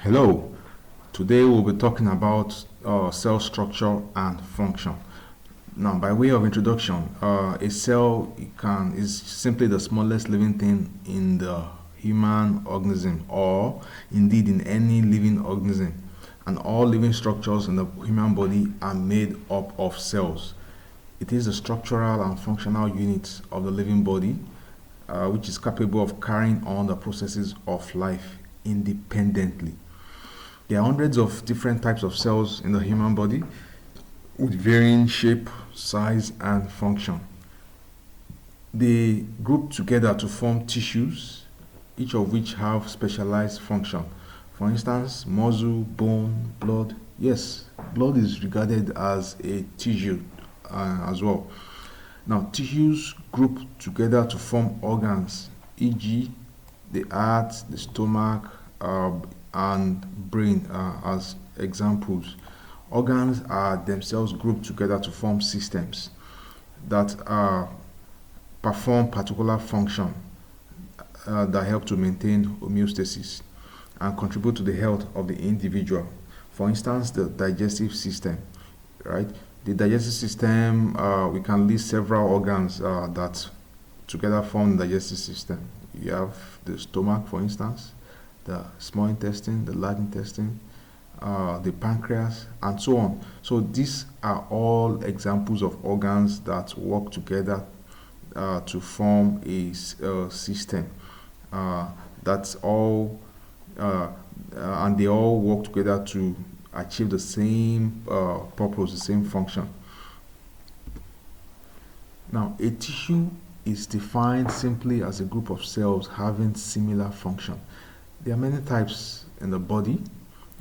Hello, today we'll be talking about cell structure and function. Now, by way of introduction, a cell is simply the smallest living thing in the human organism, or indeed in any living organism. And all living structures in the human body are made up of cells. It is the structural and functional unit of the living body, which is capable of carrying on the processes of life independently. There are hundreds of different types of cells in the human body with varying shape, size, and function. They group together to form tissues, each of which have specialized function. For instance, muscle, bone, blood. Yes, blood is regarded as a tissue as well. Now, tissues group together to form organs, e.g., the heart, the stomach, and brain as examples. Organs are themselves grouped together to form systems that perform particular function that help to maintain homeostasis and contribute to the health of the individual. For instance, the digestive system, right? The digestive system, we can list several organs that together form the digestive system. You have the stomach, for instance, the small intestine, the large intestine, the pancreas, and so on. So these are all examples of organs that work together to form a system. That's all, and they all work together to achieve the same purpose, the same function. Now, a tissue is defined simply as a group of cells having similar function. There are many types in the body,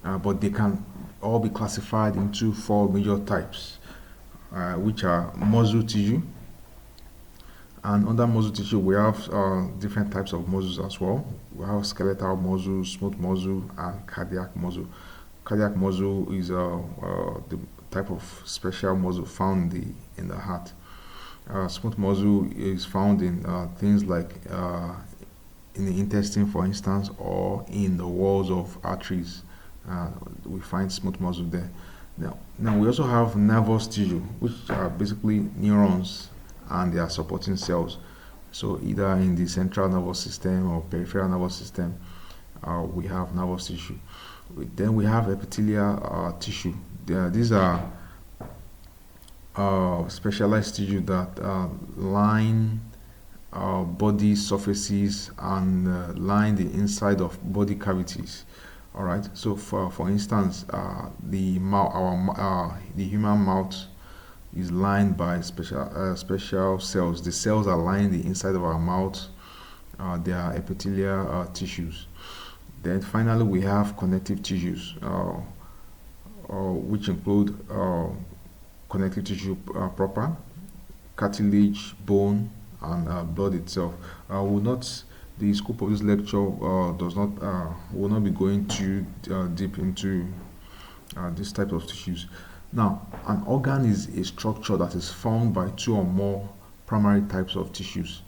but they can all be classified into four major types, which are muscle tissue. And under muscle tissue, we have different types of muscles as well. We have skeletal muscle, smooth muscle, and cardiac muscle. Cardiac muscle is the type of special muscle found in the heart. Smooth muscle is found in things like in the intestine, for instance, or in the walls of arteries. We find smooth muscle there. Now we also have nervous tissue, which are basically neurons and their supporting cells. So either in the central nervous system or peripheral nervous system, we have nervous tissue. Then we have epithelial tissue. These are specialized tissue that line body surfaces and line the inside of body cavities. All right. So for instance, the human mouth is lined by special cells. The cells are lining the inside of our mouth. They are epithelial tissues. Then finally, we have connective tissues, which include connective tissue proper, cartilage, bone, and blood itself. Will not The scope of this lecture does not will not be going too deep into this type of tissues. Now, an organ is a structure that is formed by two or more primary types of tissues,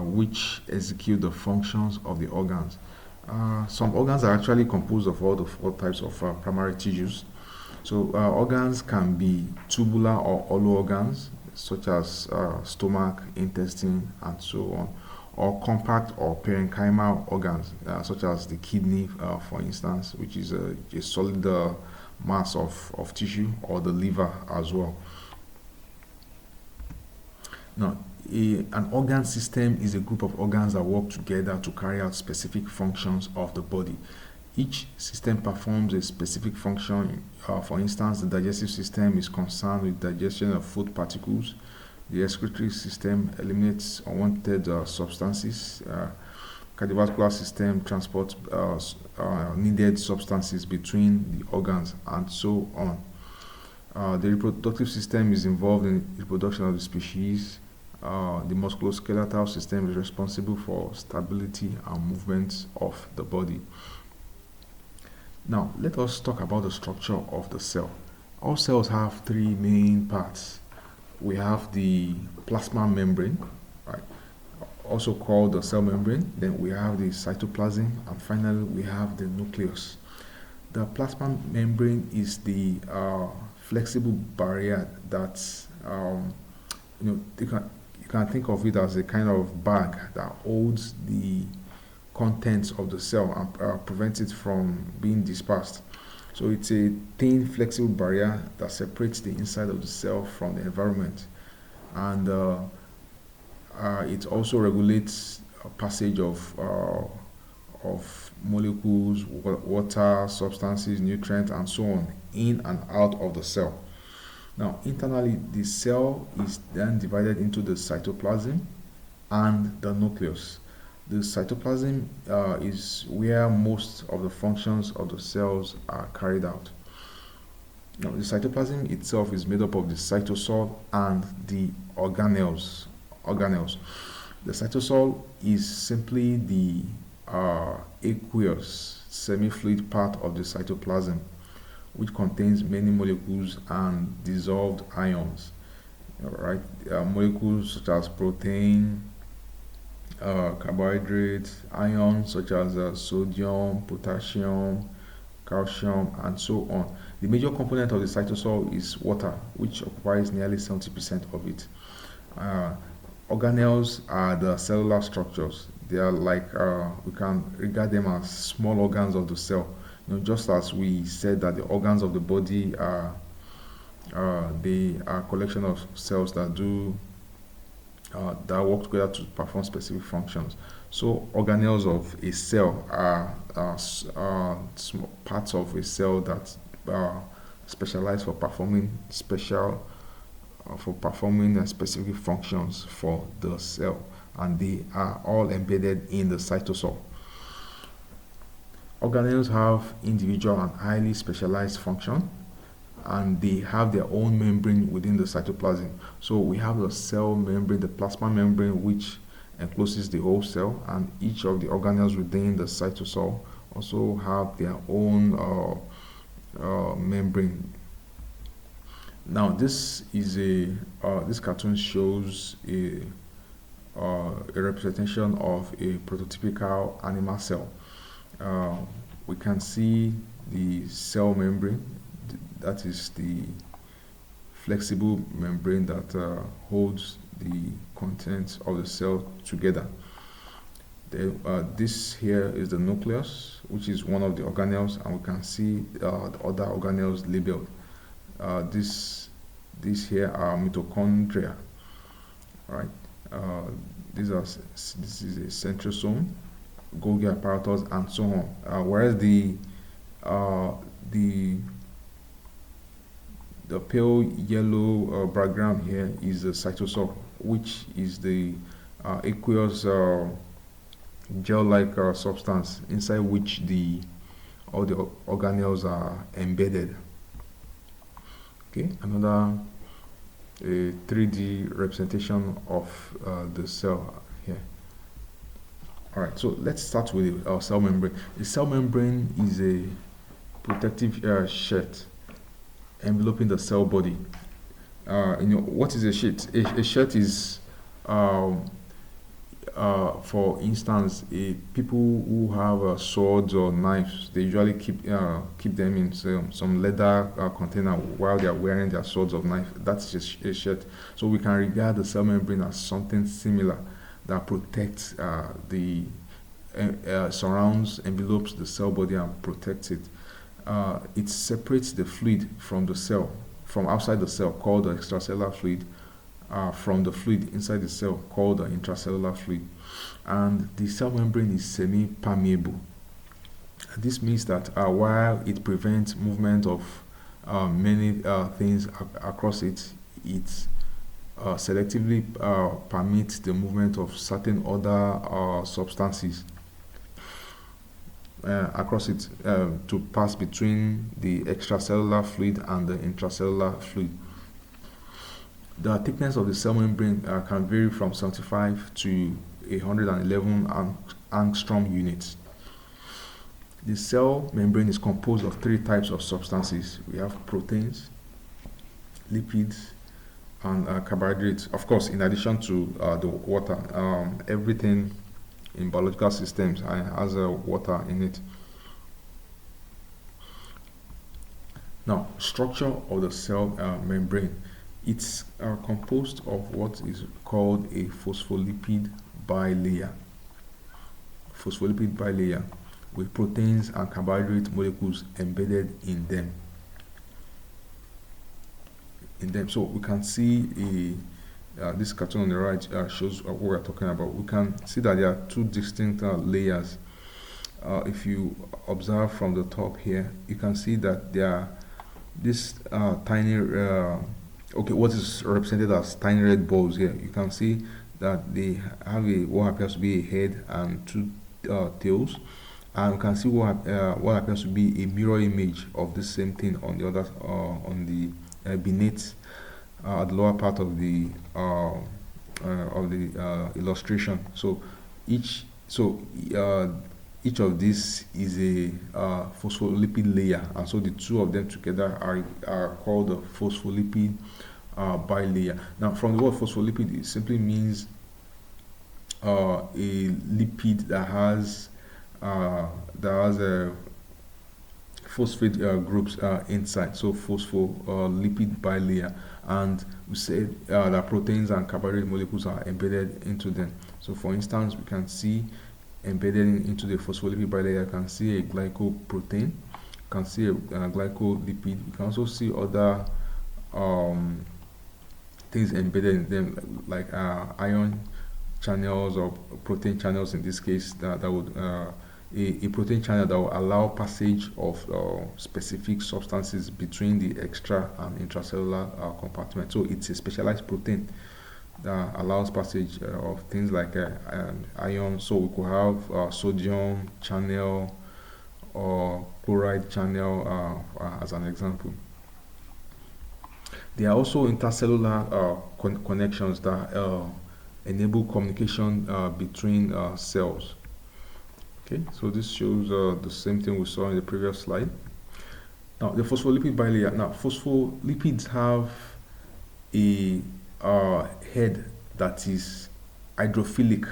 which execute the functions of the organs. Some organs are actually composed of all the four types of primary tissues. So organs can be tubular or hollow organs, such as stomach, intestine, and so on, or compact or parenchymal organs, such as the kidney, for instance, which is a solid mass of tissue, or the liver as well. Now, an organ system is a group of organs that work together to carry out specific functions of the body. Each system performs a specific function. For instance, the digestive system is concerned with digestion of food particles. The excretory system eliminates unwanted substances. Cardiovascular system transports needed substances between the organs, and so on. The reproductive system is involved in the reproduction of the species. The musculoskeletal system is responsible for stability and movement of the body. Now, let us talk about the structure of the cell. All cells have three main parts. We have the plasma membrane, right, also called the cell membrane. Then we have the cytoplasm, and finally we have the nucleus. The plasma membrane is the flexible barrier that you can think of it as a kind of bag that holds the contents of the cell and prevents it from being dispersed. So it's a thin, flexible barrier that separates the inside of the cell from the environment, and it also regulates passage of molecules, water, substances, nutrients, and so on in and out of the cell. Now, internally, the cell is then divided into the cytoplasm and the nucleus. The cytoplasm is where most of the functions of the cells are carried out. Now, the cytoplasm itself is made up of the cytosol and the organelles. The cytosol is simply the aqueous semi-fluid part of the cytoplasm, which contains many molecules and dissolved ions. Right, molecules such as protein, carbohydrates, ions such as sodium, potassium, calcium, and so on. The major component of the cytosol is water, which occupies nearly 70% of it. Uh, Organelles are the cellular structures. They are like we can regard them as small organs of the cell. Just as we said that the organs of the body are they are a collection of cells that do that work together to perform specific functions. So organelles of a cell are small parts of a cell that specialize for performing specific functions for the cell, and they are all embedded in the cytosol. Organelles have individual and highly specialized function, and they have their own membrane within the cytoplasm. So we have the cell membrane, the plasma membrane, which encloses the whole cell, and each of the organelles within the cytosol also have their own membrane. Now this cartoon shows a representation of a prototypical animal cell. We can see the cell membrane, that is the flexible membrane that holds the contents of the cell together. This here is the nucleus, which is one of the organelles, and we can see the other organelles labeled. These here are mitochondria, right? This is a centrosome, Golgi apparatus, and so on. Whereas the pale yellow background here is the cytosol, which is the aqueous gel-like substance inside which all the organelles are embedded. Okay, another 3D representation of the cell here. All right, so let's start with our cell membrane. The cell membrane is a protective shirt enveloping the cell body. What is a sheet? A shirt is, for instance, people who have swords or knives. They usually keep them in some leather container while they are wearing their swords or knife. That's just a shirt. So we can regard the cell membrane as something similar that protects surrounds, envelopes the cell body and protects it. It separates the fluid from the cell, from outside the cell, called the extracellular fluid, from the fluid inside the cell, called the intracellular fluid. And the cell membrane is semi-permeable. This means that while it prevents movement of many things across it, it selectively permits the movement of certain other substances across it to pass between the extracellular fluid and the intracellular fluid. The thickness of the cell membrane can vary from 75 to 111 angstrom units. The cell membrane is composed of three types of substances. We have proteins, lipids, and carbohydrates. Of course, in addition to the water, everything in biological systems has water in it. Now, structure of the cell membrane. It's composed of what is called a phospholipid bilayer. Phospholipid bilayer with proteins and carbohydrate molecules embedded in them. So we can see this cartoon on the right shows what we're talking about. We can see that there are two distinct layers. If you observe from the top here, you can see that there are this tiny what is represented as tiny red balls here. You can see that they have what appears to be a head and two tails, and you can see what appears to be a mirror image of the same thing on the other on the beneath the lower part of the illustration. So each of these is a phospholipid layer, and so the two of them together are called a phospholipid bilayer. Now, from the word phospholipid, it simply means a lipid that has a phosphate groups inside, so phospholipid bilayer, and we said that proteins and carbohydrate molecules are embedded into them. So for instance, we can see embedded into the phospholipid bilayer, you can see a glycoprotein, you can see a glycolipid, you can also see other things embedded in them, like ion channels or protein channels in this case, that would a protein channel that will allow passage of specific substances between the extra and intracellular compartment. So it's a specialized protein that allows passage of things like ion. So we could have sodium channel or chloride channel as an example. There are also intercellular connections that enable communication between cells. Okay, so this shows the same thing we saw in the previous slide. Now, the phospholipid bilayer. Now, phospholipids have a head that is hydrophilic.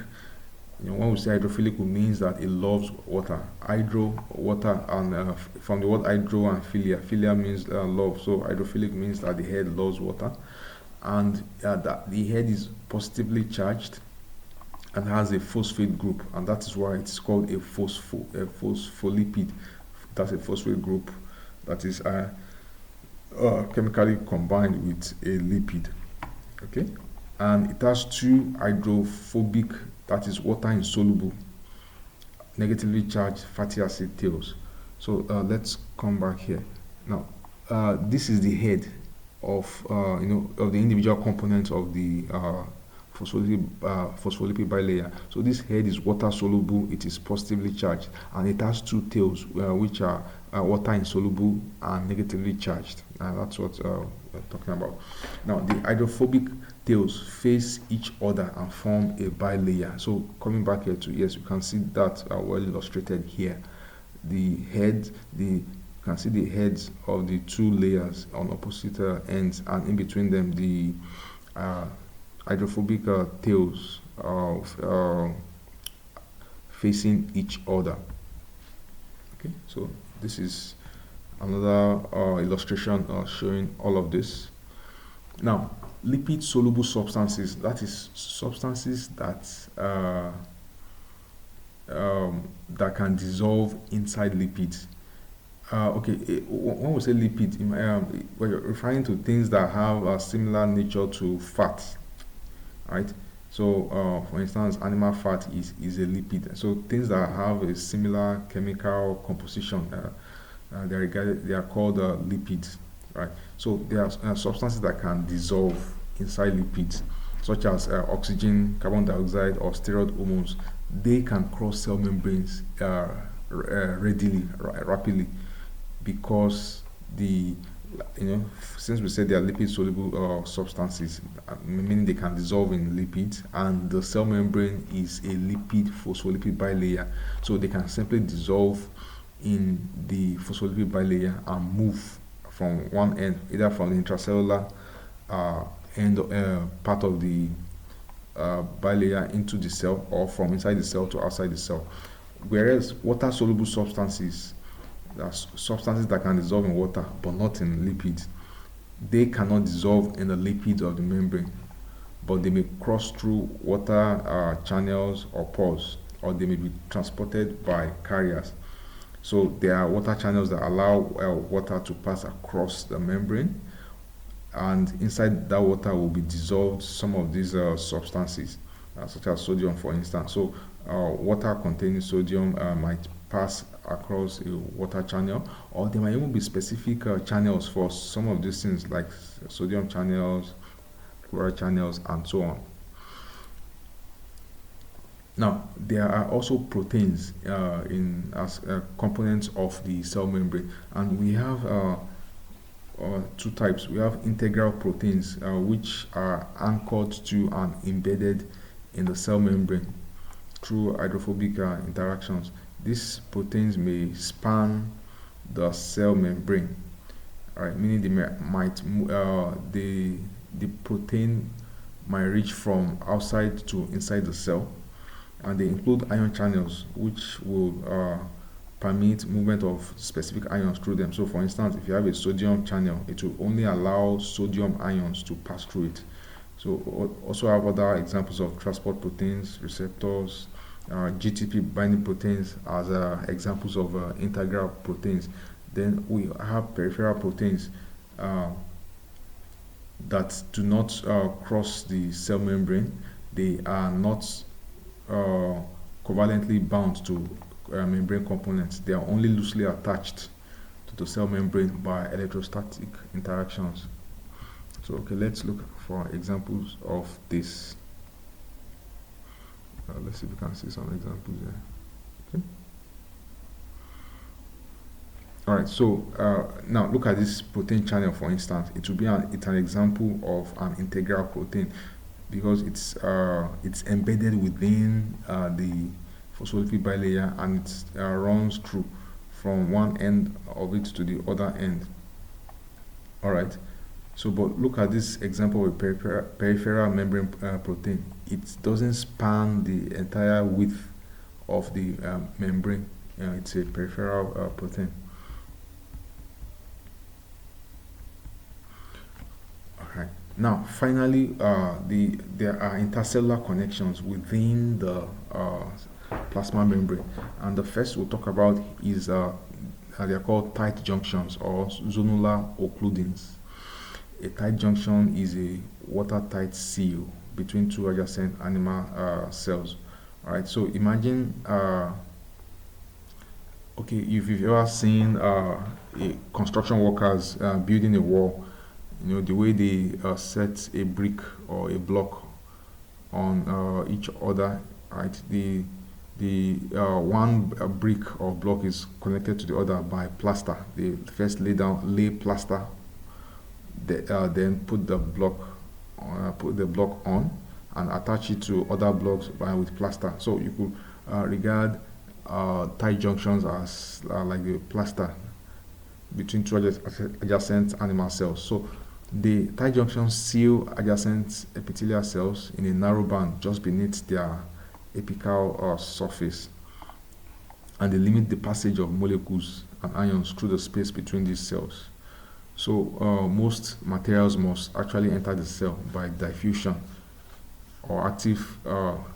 When we say hydrophilic, it means that it loves water. Hydro, water, and from the word hydro and philia means love. So hydrophilic means that the head loves water, and that the head is positively charged and has a phosphate group, and that is why it's called a phospholipid. That's a phosphate group that is chemically combined with a lipid. Okay, and it has two hydrophobic, that is water insoluble, negatively charged fatty acid tails. So let's come back here. Now, this is the head of of the individual components of the phospholipid bilayer. So this head is water soluble, it is positively charged, and it has two tails which are water insoluble and negatively charged. That's what we're talking about. Now, the hydrophobic tails face each other and form a bilayer. So coming back here to, yes, you can see that well illustrated here. The head, you can see the heads of the two layers on opposite ends, and in between them the hydrophobic tails facing each other. Okay, so this is another illustration showing all of this. Now, lipid soluble substances, that is substances that that can dissolve inside lipids. When we say lipid, we're referring to things that have a similar nature to fat, right? So, for instance, animal fat is a lipid. So things that have a similar chemical composition, they are called lipids, right? So there are substances that can dissolve inside lipids, such as oxygen, carbon dioxide, or steroid hormones. They can cross cell membranes rapidly, because since we said they are lipid soluble substances, meaning they can dissolve in lipids, and the cell membrane is a lipid phospholipid bilayer, so they can simply dissolve in the phospholipid bilayer and move from one end, either from the intracellular end part of the bilayer into the cell, or from inside the cell to outside the cell. Whereas water soluble substances, There are substances that can dissolve in water but not in lipids. They cannot dissolve in the lipids of the membrane, but they may cross through water channels or pores, or they may be transported by carriers. So there are water channels that allow water to pass across the membrane, and inside that water will be dissolved some of these substances, such as sodium, for instance. So water containing sodium might pass across a water channel, or there might even be specific channels for some of these things, like sodium channels, chloride channels, and so on. Now, there are also proteins in as components of the cell membrane, and we have two types. We have integral proteins, which are anchored to and embedded in the cell membrane through hydrophobic interactions. These proteins may span the cell membrane, right? Meaning the protein might reach from outside to inside the cell, and they include ion channels, which will permit movement of specific ions through them. So, for instance, if you have a sodium channel, it will only allow sodium ions to pass through it. So, also have other examples of transport proteins, receptors, GTP binding proteins as examples of integral proteins. Then we have peripheral proteins that do not cross the cell membrane. They are not covalently bound to membrane components. They are only loosely attached to the cell membrane by electrostatic interactions. So, okay, let's look for examples of this. Let's see if we can see some examples here. Okay. All right. So now look at this protein channel, for instance. It will be it's an example of an integral protein, because it's embedded within the phospholipid bilayer, and it runs through from one end of it to the other end. All right. So, but look at this example of a peripheral membrane protein. It doesn't span the entire width of the membrane. It's a peripheral protein. Alright. Now, finally, there are intercellular connections within the plasma membrane, and the first we'll talk about is they are called tight junctions or zonular occludings. A tight junction is a watertight seal between two adjacent animal cells. All right. So imagine, okay, if you've ever seen construction workers building a wall, the way they set a brick or a block on each other, right? The one brick or block is connected to the other by plaster. They first lay plaster, then put the block on and attach it to other blocks with plaster. So you could regard tight junctions as like the plaster between two adjacent animal cells. So the tight junctions seal adjacent epithelial cells in a narrow band just beneath their apical surface, and they limit the passage of molecules and ions through the space between these cells. So most materials must actually enter the cell by diffusion or active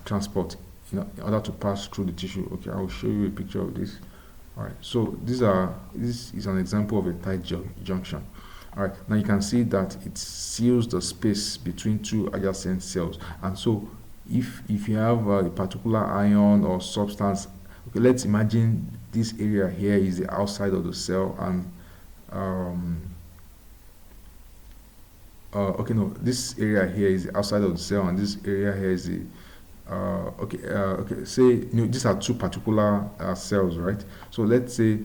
transport in order to pass through the tissue. Okay, I will show you a picture of this. All right, so this is an example of a tight junction. All right, now you can see that it seals the space between two adjacent cells, and so if you have a particular ion or substance, okay, let's imagine this area here is the outside of the cell, and this area here is the outside of the cell, and this area here is the say these are two particular cells, right? So let's say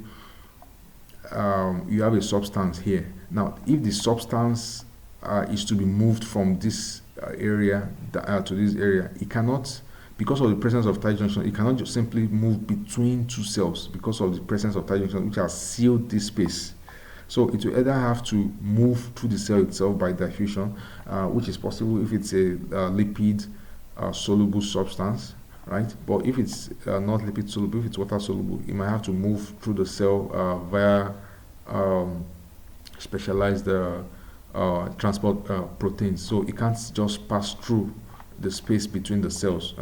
you have a substance here. Now, if the substance is to be moved from this area to this area, it cannot, because of the presence of tight junction, it cannot just simply move between two cells because of the presence of tight junction, which has sealed this space. So it will either have to move through the cell itself by diffusion, which is possible if it's a lipid soluble substance, right? But if it's not lipid soluble, if it's water soluble, it might have to move through the cell via um, specialized transport proteins. So it can't just pass through the space between the cells.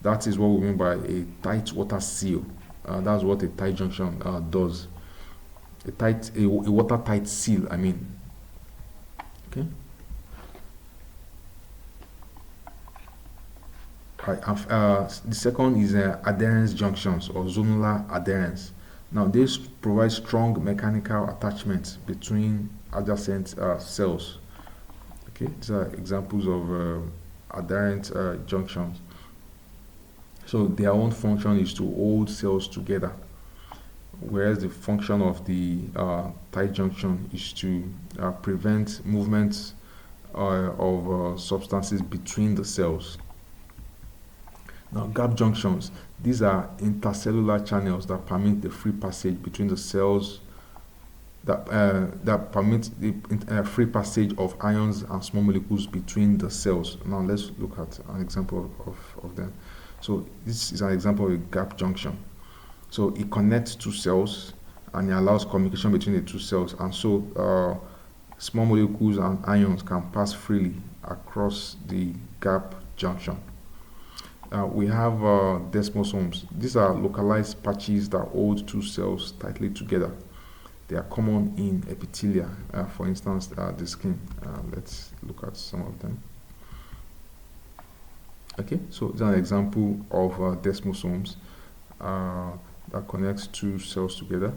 That is what we mean by a tight water seal. That's what a tight junction does. A watertight seal. I mean, okay. Right. The second is adherence junctions or zonal adherence. Now, this provides strong mechanical attachment between adjacent cells. Okay, these are examples of adherent junctions. So their own function is to hold cells together, whereas the function of the tight junction is to prevent movement of substances between the cells. Now, gap junctions, these are intercellular channels that permit the free passage between the cells, that permit the free passage of ions and small molecules between the cells. Now, let's look at an example of them. So, this is an example of a gap junction. So, it connects two cells and it allows communication between the two cells, and so small molecules and ions can pass freely across the gap junction. We have desmosomes. These are localized patches that hold two cells tightly together. They are common in epithelia, for instance, the skin. Let's look at some of them. Okay, so this is an example of desmosomes that connects two cells together.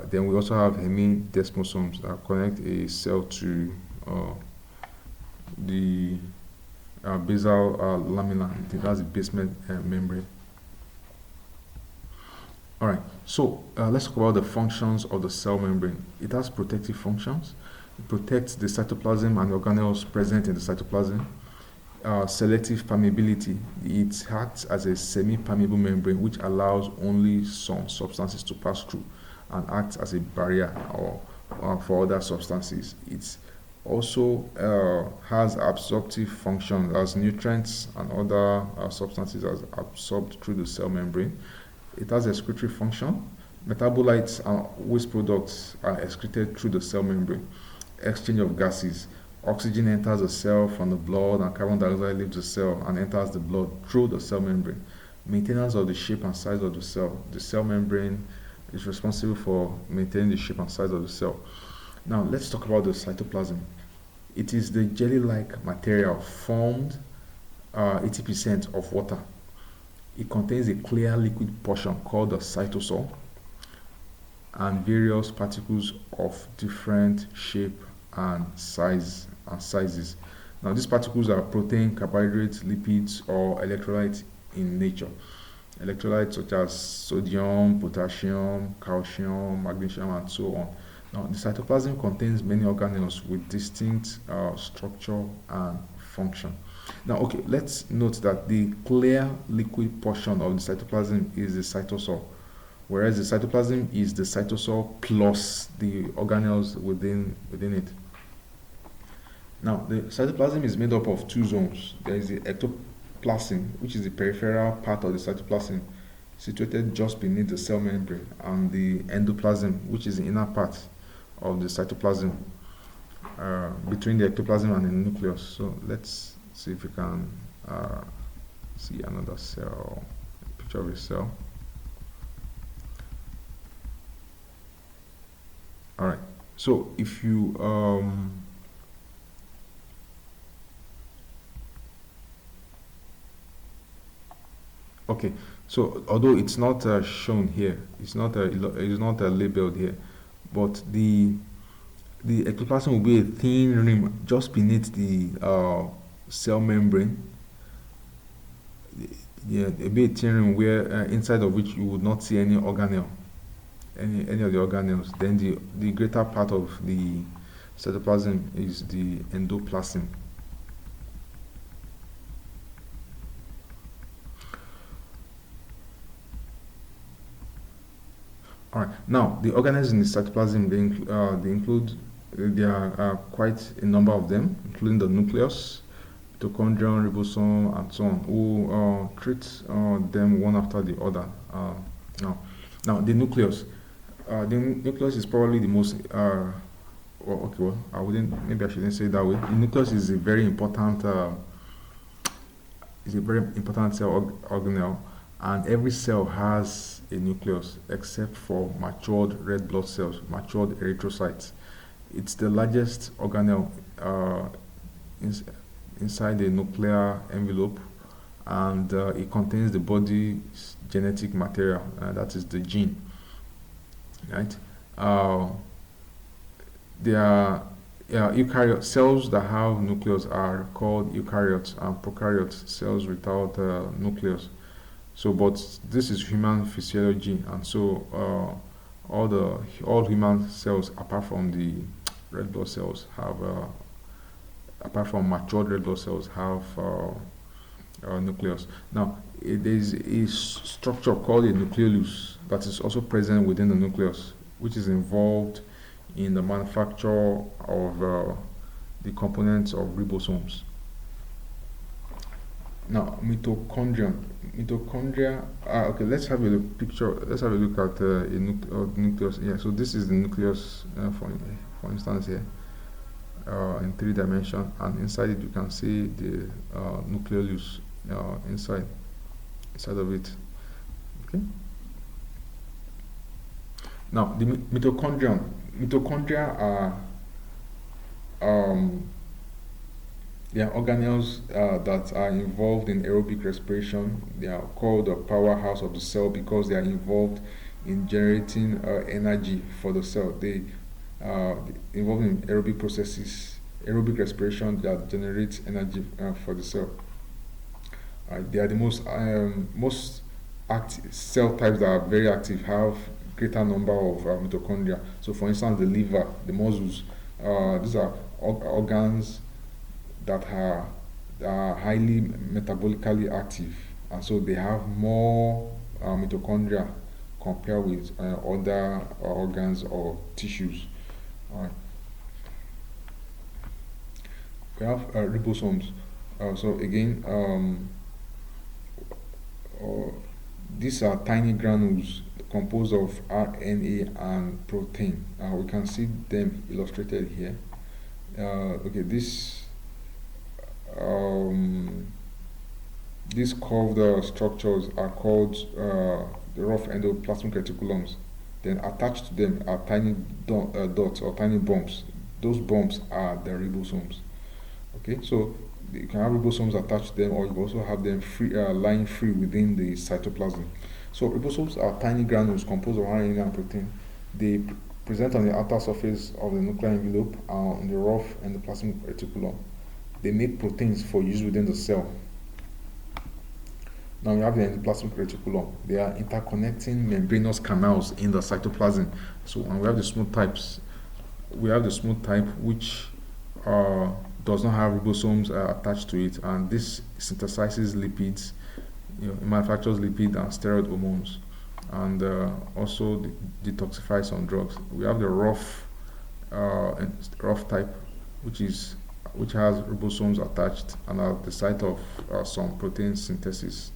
Then we also have hemidesmosomes that connect a cell to the basal lamina. That's the basement membrane. All right, so let's talk about the functions of the cell membrane. It has protective functions. It protects the cytoplasm and the organelles present in the cytoplasm. Selective permeability. It acts as a semi-permeable membrane which allows only some substances to pass through and acts as a barrier or for other substances. It also has absorptive function as nutrients and other substances are absorbed through the cell membrane. It has excretory function. Metabolites and waste products are excreted through the cell membrane. Exchange of gases. Oxygen enters the cell from the blood and carbon dioxide leaves the cell and enters the blood through the cell membrane. Maintenance of the shape and size of the cell. The cell membrane is responsible for maintaining the shape and size of the cell. Now let's talk about the cytoplasm. It is the jelly-like material formed 80% of water. It contains a clear liquid portion called the cytosol and various particles of different shape and sizes. Now these particles are protein, carbohydrates, lipids, or electrolytes in nature. Electrolytes such as sodium, potassium, calcium, magnesium, and so on. Now the cytoplasm contains many organelles with distinct structure and function. Now, okay, let's note that the clear liquid portion of the cytoplasm is the cytosol, whereas the cytoplasm is the cytosol plus the organelles within it. Now, the cytoplasm is made up of two zones. There is the ectoplasm, which is the peripheral part of the cytoplasm, situated just beneath the cell membrane, and the endoplasm, which is the inner part of the cytoplasm, between the ectoplasm and the nucleus. So let's see if we can see another cell, picture of a cell. All right, so if you okay, so although it's not shown here, it's not labeled here, but the ectoplasm will be a thin rim just beneath the cell membrane. Yeah, a bit thin rim where inside of which you would not see any organelle, any of the organelles. Then the greater part of the cytoplasm is the endoplasm. All right. Now, the organelles in the cytoplasm, they are quite a number of them, including the nucleus, mitochondrion, ribosome, and so on. We'll treat them one after the other. Now, now the nucleus. The nucleus is probably the most. Well, I wouldn't. Maybe I shouldn't say it that way. The nucleus is a very important. Is a very important cell organelle, and every cell has a nucleus except for matured red blood cells, matured erythrocytes. It's the largest organelle ins- inside the nuclear envelope, and it contains the body's genetic material, that is the gene, right? Uh, there are eukaryote cells that have nucleus are called eukaryotes, and prokaryote cells without nucleus. So, but this is human physiology, and so all human cells apart from the red blood cells have apart from matured red blood cells have nucleus. Now, there is a structure called a nucleolus that is also present within the nucleus, which is involved in the manufacture of the components of ribosomes. Now, mitochondria. Okay, let's have a look picture. Let's have a look at nucleus. Yeah, so this is the nucleus, for instance here, in 3 dimension, and inside it you can see the nucleolus inside of it. Okay. Now, the mitochondria are um, they are organelles that are involved in aerobic respiration. They are called the powerhouse of the cell because they are involved in generating energy for the cell. They involved in aerobic processes, aerobic respiration that generates energy for the cell. They are the most active cell types that are very active, have greater number of mitochondria. So, for instance, the liver, the muscles, these are organs that are highly metabolically active, and so they have more mitochondria compared with other organs or tissues. Alright. We have ribosomes. So again, uh, these are tiny granules composed of RNA and protein. We can see them illustrated here. Okay, um, these curved structures are called the rough endoplasmic reticulums. Then attached to them are tiny dots or tiny bumps. Those bumps are the ribosomes. Okay, so you can have ribosomes attached to them, or you can also have them free, lying free within the cytoplasm. So ribosomes are tiny granules composed of RNA and protein. They present on the outer surface of the nuclear envelope on the rough endoplasmic reticulum. They make proteins for use within the cell. Now we have the endoplasmic reticulum. They are interconnecting membranous canals in the cytoplasm. So, and we have the smooth types. We have the smooth type which does not have ribosomes attached to it, and this synthesizes lipids, it manufactures lipid and steroid hormones, and also detoxifies some drugs. We have the rough type, which has ribosomes attached and at the site of some protein synthesis.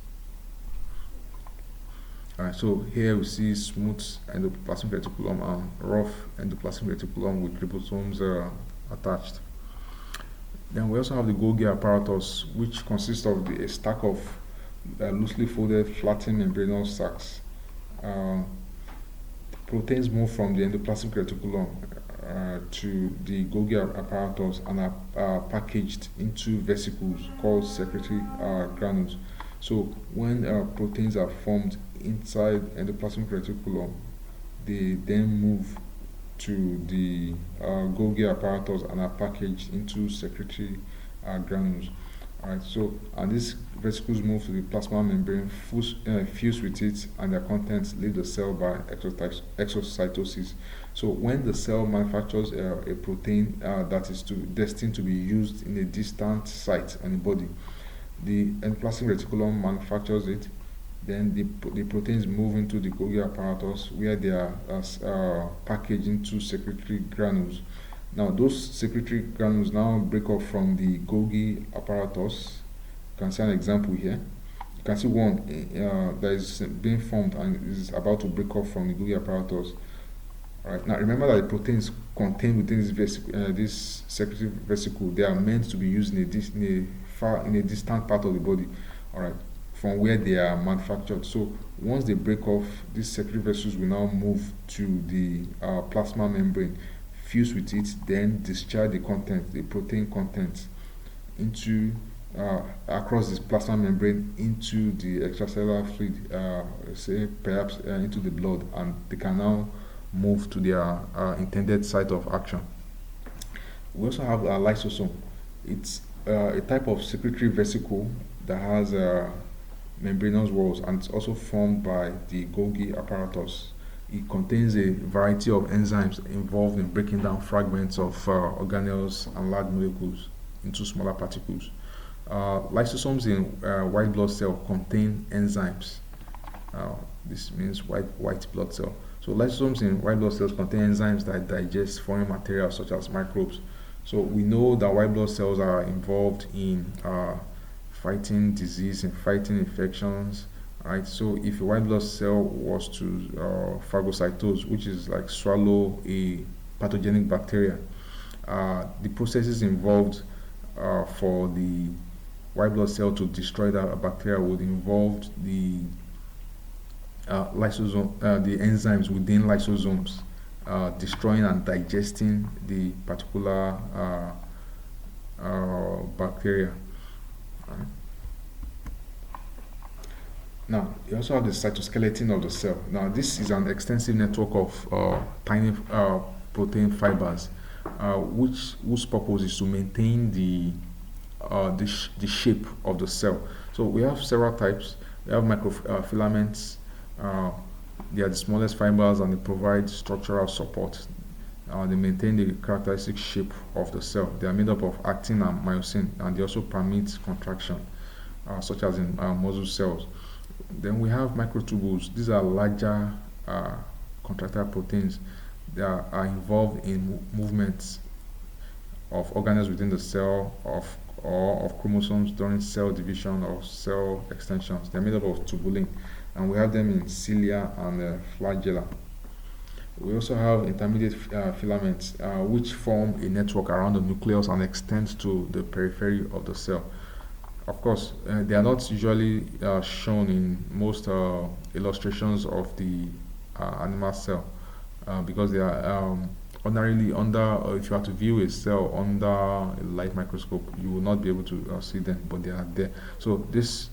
Alright, so here we see smooth endoplasmic reticulum and rough endoplasmic reticulum with ribosomes attached. Then we also have the Golgi apparatus, which consists of a stack of loosely folded flattened membranous sacs. Proteins move from the endoplasmic reticulum to the Golgi apparatus and are packaged into vesicles called secretory granules. So when proteins are formed inside endoplasmic reticulum, they then move to the Golgi apparatus and are packaged into secretory granules. Alright, so and these vesicles move to the plasma membrane, fuse with it, and their contents leave the cell by exocytosis. So when the cell manufactures a protein that is destined to be used in a distant site on the body, the endoplasmic reticulum manufactures it. Then the proteins move into the Golgi apparatus where they are packaged into secretory granules. Now, those secretory granules now break off from the Golgi apparatus. You can see an example here. You can see one that is being formed and is about to break off from the Golgi apparatus. All right. Now, remember that the proteins contained within this secretory vesicle, they are meant to be used in a distant part of the body. All right, from where they are manufactured. So once they break off, these secretory vessels will now move to the plasma membrane, fuse with it, then discharge the protein content into across this plasma membrane into the extracellular fluid, say perhaps into the blood, and they can now move to their intended site of action. We also have a lysosome. It's a type of secretory vesicle that has membranous walls, and it's also formed by the Golgi apparatus. It contains a variety of enzymes involved in breaking down fragments of organelles and large molecules into smaller particles. Lysosomes in white blood cell contain enzymes. This means white blood cell. So lysosomes in white blood cells contain enzymes that digest foreign material such as microbes. So we know that white blood cells are involved in fighting disease and fighting infections. Right. So if a white blood cell was to phagocytose, which is like swallow a pathogenic bacteria, the processes involved for the white blood cell to destroy that bacteria would involve the the enzymes within lysosomes destroying and digesting the particular bacteria. Right. Now, you also have the cytoskeleton of the cell. Now, this is an extensive network of tiny protein fibers, whose purpose is to maintain the shape of the cell. So we have several types. We have microfilaments. They are the smallest fibers, and they provide structural support. They maintain the characteristic shape of the cell. They are made up of actin and myosin, and they also permit contraction, such as in muscle cells. Then we have microtubules. These are larger contractile proteins that are involved in movements of organelles within the cell or of chromosomes during cell division or cell extensions. They're made up of tubulin, and we have them in cilia and flagella. We also have intermediate filaments, which form a network around the nucleus and extend to the periphery of the cell. Of course, they are not usually shown in most illustrations of the animal cell because they are ordinarily under, if you have to view a cell under a light microscope, you will not be able to see them, but they are there. So this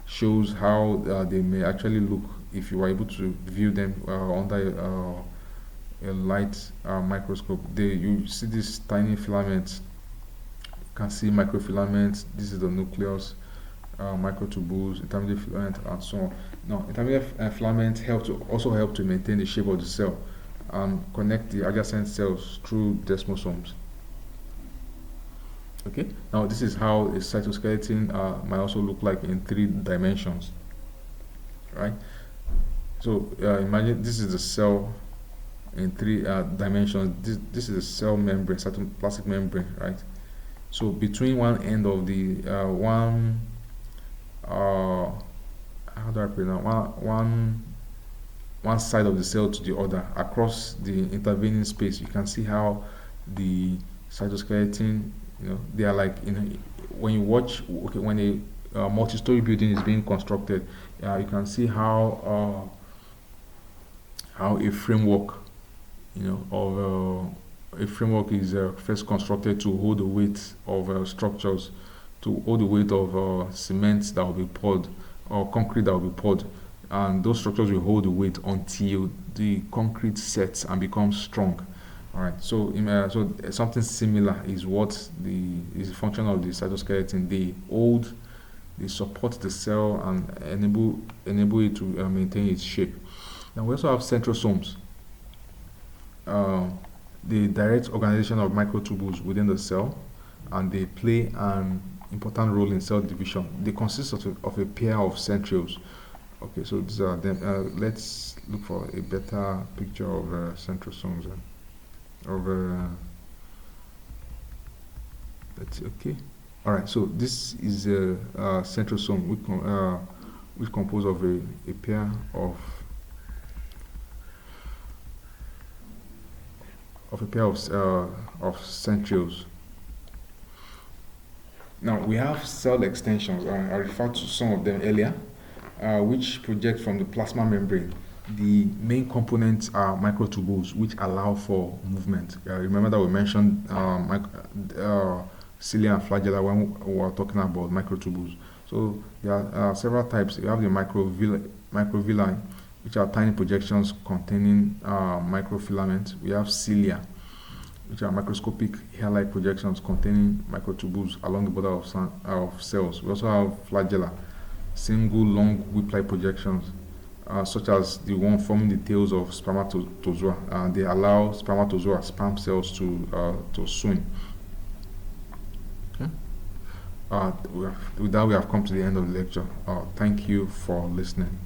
shows how they may actually look if you are able to view them under a light microscope. You see these tiny filaments. You can see microfilaments. This is the nucleus, microtubules, intermediate filament, and so on. Now, intermediate filaments also help to maintain the shape of the cell and connect the adjacent cells through desmosomes. Okay. Now, this is how a cytoskeleton might also look like in 3 dimensions. Right. So imagine this is the cell in 3 dimensions. This is the cell membrane, cytoplasmic membrane, right? So between one end of the how do I put it now? One side of the cell to the other, across the intervening space, you can see how the cytoskeleton, they are like when you watch, okay, when a multi-story building is being constructed, you can see how a framework, of a framework is first constructed to hold the weight of structures, to hold the weight of cement that will be poured or concrete that will be poured, and those structures will hold the weight until the concrete sets and becomes strong. All right. So, so something similar is what is the function of the cytoskeleton. They support the cell and enable it to maintain its shape. Now we also have centrosomes. The direct organization of microtubules within the cell, and they play an important role in cell division. They consist of a pair of centrioles. Okay, so these are them. Let's look for a better picture of centrosomes of That's okay. All right. So this is a centrosome which composed of a pair of a pair of centrioles. Now we have cell extensions. I referred to some of them earlier, which project from the plasma membrane. The main components are microtubules, which allow for movement. Remember that we mentioned cilia and flagella when we were talking about microtubules. So there are several types. You have the microvilli, which are tiny projections containing microfilaments. We have cilia, which are microscopic hair-like projections containing microtubules along the border of cells. We also have flagella, single long whip-like projections, such as the one forming the tails of spermatozoa. They allow spermatozoa, sperm cells, to swim. Okay. With that, we have come to the end of the lecture. Thank you for listening.